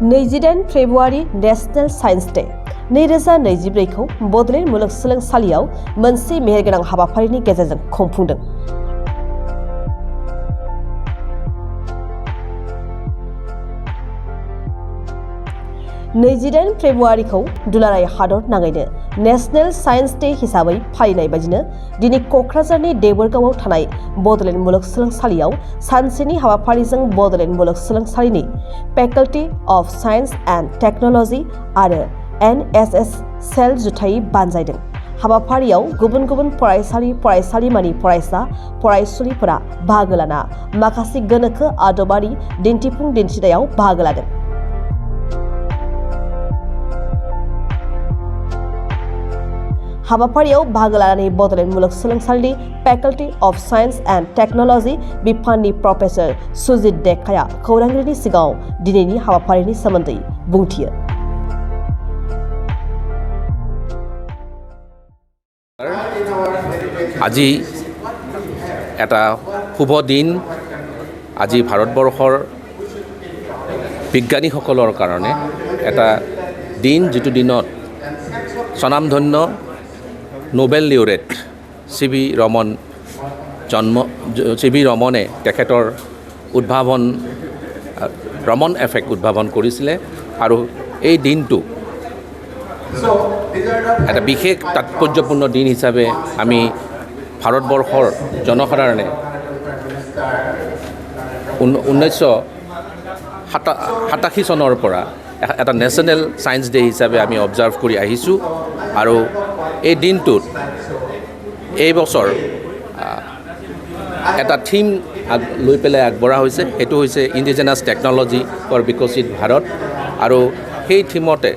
28 February national signs day 2024 खौ बड'लेण्ड मुलुगसोलोंसालियाव मोनसे मेहेरगोनां हाबाफारिनि गेजेरजों खुंफुंदों। नैजिदाइन फेब्रुवारिखौ दुलाराय हादर नाङैनो नेशनेल साइन्स डे हिसाबै फालिनाय बायदिनो दिनै क'क्राझारनि देबोरगावआव थानाय बड'लेण्ड मुलुगसोलोंसालियाव सानसेनि हाबाफारिजों बड'लेण्ड मुलुगसोलोंसालिनि faculty of science and technology आरो NSS सेल जुथायै बानजायदों। हाबाफारियाव गुबुन गुबुन फरायसालिमानि फरायसा फरायसुलिफोरा बाहागो लाना माखासे गोनोखो आदबारि दिन्थिफुं दिन्थिनायाव बाहागो लादों। हाबाफारियाव बाहागो लानानै बड'लेण्ड मुलुगसोलोंसालिनि faculty of science and technology बिफाननि प्रफेसर सुजित डेकाया खौरांगिरिनि सिगाङाव दिनैनि हाबाफारिनि सोमोन्दै बुंथियो। আজি এটা শুভ দিন। আজি ভাৰতবৰ্ষৰ বিজ্ঞানীসকলৰ কাৰণে এটা দিন, যিটো দিনত স্বনামধন্য নোবেল লিউৰেট চি.ভি. ৰমনে তেখেতৰ উদ্ভাৱন ৰমন এফেক্ট উদ্ভাৱন কৰিছিলে আৰু এই দিনটো এটা বিশেষ তাৎপৰ্যপূৰ্ণ দিন হিচাপে আমি ভাৰতবৰ্ষৰ জনসাধাৰণে 1987 চনৰ পৰা এটা নেশ্যনেল ছায়েন্স ডে হিচাপে আমি অবজাৰ্ভ কৰি আহিছোঁ। আৰু এই দিনটোত এই বছৰ এটা থিম লৈ পেলাই আগবঢ়া হৈছে, সেইটো হৈছে ইণ্ডিজিনাছ টেকন'লজি ফৰ বিকশিত ভাৰত। আৰু সেই থিমতে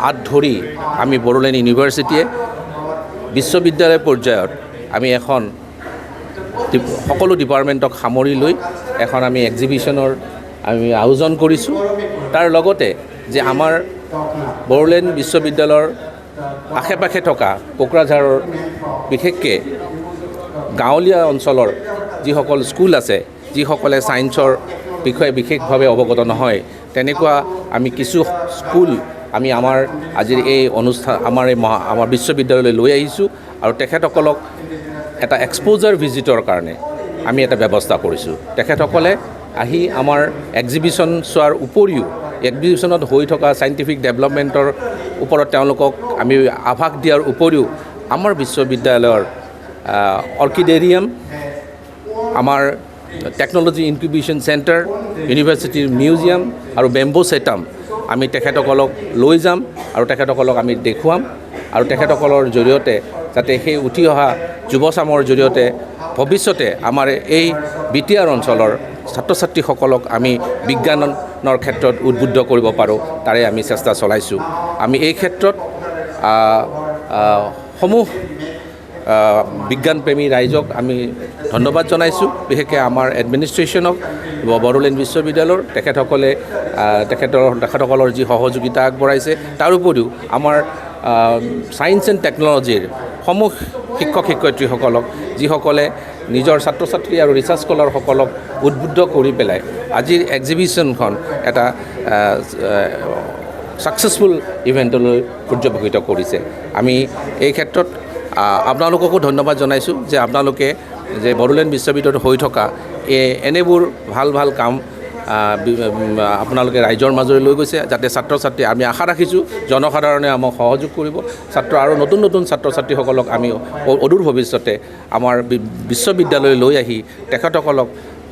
হাত ধৰি আমি বড়োলেণ্ড ইউনিভাৰ্চিটিয়ে বিশ্ববিদ্যালয় পৰ্যায়ত আমি এখন সকলো ডিপাৰ্টমেণ্টক সামৰি লৈ এখন আমি এক্সিবিশ্যনৰ আমি আয়োজন কৰিছোঁ। তাৰ লগতে যে আমাৰ বড়োলেণ্ড বিশ্ববিদ্যালয়ৰ আশে পাশে থকা কোকৰাঝাৰৰ বিশেষকৈ গাঁৱলীয়া অঞ্চলৰ যিসকল স্কুল আছে, যিসকলে ছায়েন্সৰ বিষয়ে বিশেষভাৱে অৱগত নহয়, তেনেকুৱা আমি কিছু স্কুল আমি আমাৰ আজিৰ এই অনুষ্ঠান আমাৰ বিশ্ববিদ্যালয়লৈ লৈ আহিছোঁ আৰু তেখেতসকলক এটা এক্সপ'জাৰ ভিজিটৰ কাৰণে আমি এটা ব্যৱস্থা কৰিছোঁ। তেখেতসকলে আহি আমাৰ এক্সিবিশ্যন চোৱাৰ উপৰিও এক্সিবিশ্যনত হৈ থকা চাইণ্টিফিক ডেভেলপমেণ্টৰ ওপৰত তেওঁলোকক আমি আভাস দিয়াৰ উপৰিও আমাৰ বিশ্ববিদ্যালয়ৰ অৰ্কিডেৰিয়াম, আমাৰ টেকন'লজি ইনকিউবেশ্যন চেণ্টাৰ, ইউনিভাৰ্চিটিৰ মিউজিয়াম আৰু বেম্বো ছেটাম আমি তেখেতসকলক লৈ যাম আৰু তেখেতসকলক আমি দেখুৱাম। আৰু তেখেতসকলৰ জৰিয়তে যাতে সেই উঠি অহা যুৱচামৰ জৰিয়তে ভৱিষ্যতে আমাৰ এই বিটিআৰ অঞ্চলৰ ছাত্ৰ ছাত্ৰীসকলক আমি বিজ্ঞানৰ ক্ষেত্ৰত উদ্বুদ্ধ কৰিব পাৰোঁ, তাৰে আমি চেষ্টা চলাইছোঁ। আমি এই ক্ষেত্ৰত সমূহ বিজ্ঞানপ্ৰেমী ৰাইজক আমি ধন্যবাদ জনাইছোঁ, বিশেষকৈ আমাৰ এডমিনিষ্ট্ৰেশ্যনক, বড়োলেণ্ড বিশ্ববিদ্যালয়ৰ তেখেতসকলৰ যি সহযোগিতা আগবঢ়াইছে। তাৰ উপৰিও আমাৰ ছায়েন্স এণ্ড টেকন'লজিৰ সমূহ শিক্ষক শিক্ষয়িত্ৰীসকলক, যিসকলে নিজৰ ছাত্ৰ ছাত্ৰী আৰু ৰিচাৰ্চ স্কলাৰসকলক উদ্বুদ্ধ কৰি পেলাই আজিৰ এক্সিবিশ্যনখন এটা ছাকচেছফুল ইভেণ্টলৈ পৰ্যবেক্ষিত কৰিছে। আমি এই ক্ষেত্ৰত আপোনালোককো ধন্যবাদ জনাইছোঁ যে আপোনালোকে যে বড়োলেণ্ড বিশ্ববিদ্যালয়ত হৈ থকা এনেবোৰ ভাল ভাল কাম আপোনালোকে ৰাইজৰ মাজলৈ লৈ গৈছে, যাতে ছাত্ৰ ছাত্ৰী, আমি আশা ৰাখিছোঁ জনসাধাৰণে আমাক সহযোগ কৰিব। আৰু নতুন নতুন ছাত্ৰ ছাত্ৰীসকলক আমি অদূৰ ভৱিষ্যতে আমাৰ বিশ্ববিদ্যালয়লৈ লৈ আহি তেখেতসকলক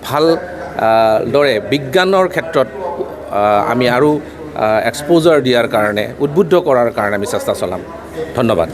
ভালদৰে বিজ্ঞানৰ ক্ষেত্ৰত আমি আৰু এক্সপ'জাৰ দিয়াৰ কাৰণে, উদ্বুদ্ধ কৰাৰ কাৰণে আমি চেষ্টা চলাম। ধন্যবাদ।